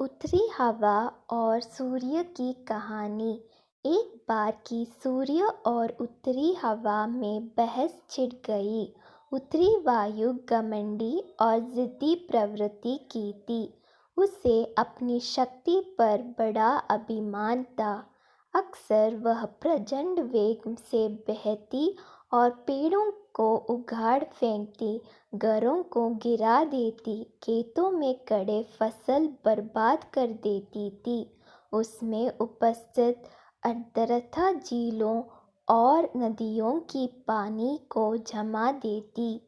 उत्तरी हवा और सूर्य की कहानी। एक बार की सूर्य और उत्तरी हवा में बहस छिड़ गई। उत्तरी वायु घमंडी और जिद्दी प्रवृत्ति की थी। उसे अपनी शक्ति पर बड़ा अभिमान था। अक्सर वह प्रचंड वेग से बहती और पेड़ों को उखाड़ फेंकती, घरों को गिरा देती, खेतों में खड़े फसल बर्बाद कर देती थी। उसमें उपस्थित अर्धरथा झीलों और नदियों की पानी को जमा देती।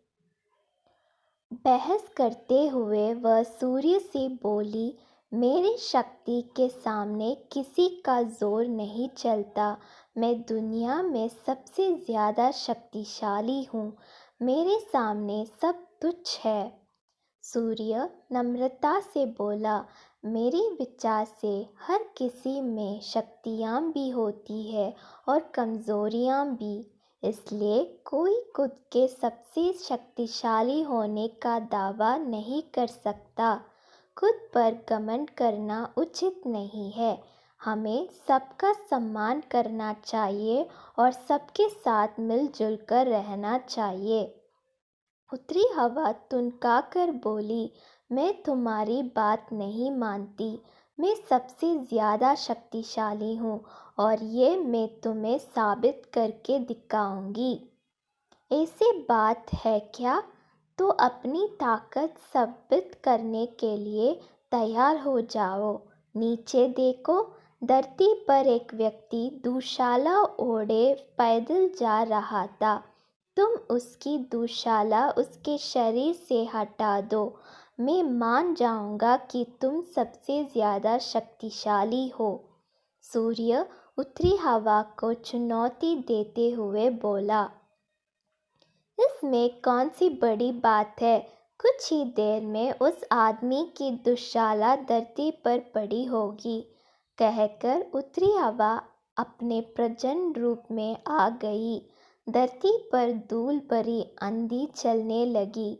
बहस करते हुए वह सूर्य से बोली, मेरी शक्ति के सामने किसी का जोर नहीं चलता। मैं दुनिया में सबसे ज़्यादा शक्तिशाली हूँ। मेरे सामने सब तुच्छ है। सूर्य नम्रता से बोला, मेरे विचार से हर किसी में शक्तियाँ भी होती है और कमज़ोरियाँ भी। इसलिए कोई खुद के सबसे शक्तिशाली होने का दावा नहीं कर सकता। खुद पर घमंड करना उचित नहीं है। हमें सबका सम्मान करना चाहिए और सबके साथ मिलजुल कर रहना चाहिए। उत्तरी हवा तुनकाकर बोली, मैं तुम्हारी बात नहीं मानती। मैं सबसे ज़्यादा शक्तिशाली हूँ और ये मैं तुम्हें साबित करके दिखाऊंगी। ऐसी बात है क्या? तो अपनी ताकत साबित करने के लिए तैयार हो जाओ। नीचे देखो, धरती पर एक व्यक्ति दुशाला ओढ़े पैदल जा रहा था। तुम उसकी दुशाला उसके शरीर से हटा दो। मैं मान जाऊंगा कि तुम सबसे ज़्यादा शक्तिशाली हो। सूर्य उत्तरी हवा को चुनौती देते हुए बोला, इसमें कौन सी बड़ी बात है? कुछ ही देर में उस आदमी की दुशाला धरती पर पड़ी होगी। कहकर उत्तरी हवा अपने प्रचंड रूप में आ गई। धरती पर धूल भरी आंधी चलने लगी।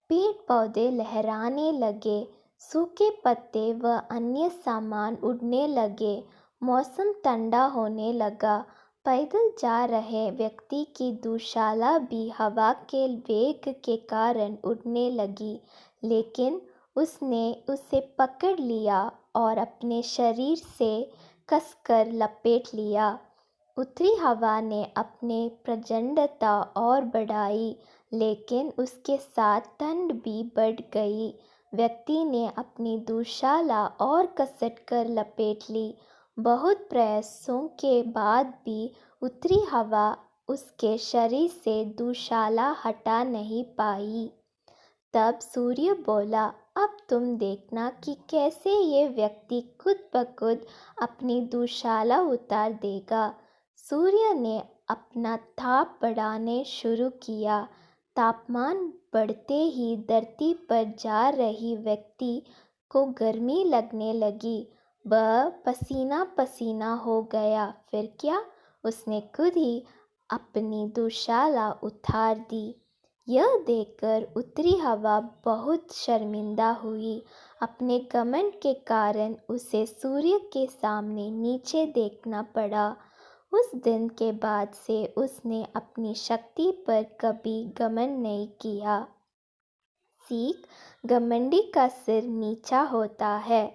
पेड़ पौधे लहराने लगे। सूखे पत्ते व अन्य सामान उड़ने लगे। मौसम ठंडा होने लगा। पैदल जा रहे व्यक्ति की दुशाला भी हवा के वेग के कारण उड़ने लगी, लेकिन उसने उसे पकड़ लिया और अपने शरीर से कसकर लपेट लिया। उत्तरी हवा ने अपने प्रचंडता और बढ़ाई, लेकिन उसके साथ ठंड भी बढ़ गई। व्यक्ति ने अपनी दुशाला और कसट कर लपेट ली। बहुत प्रयासों के बाद भी उत्तरी हवा उसके शरीर से दुशाला हटा नहीं पाई। तब सूर्य बोला, अब तुम देखना कि कैसे ये व्यक्ति खुद ब खुद अपनी दुशाला उतार देगा। सूर्य ने अपना ताप बढ़ाने शुरू किया। तापमान बढ़ते ही धरती पर जा रही व्यक्ति को गर्मी लगने लगी। वह पसीना पसीना हो गया। फिर क्या, उसने खुद ही अपनी दुशाला उतार दी। यह देखकर उत्तरी हवा बहुत शर्मिंदा हुई। अपने घमंड के कारण उसे सूर्य के सामने नीचे देखना पड़ा। उस दिन के बाद से उसने अपनी शक्ति पर कभी घमंड नहीं किया। सीख, घमंडी का सिर नीचा होता है।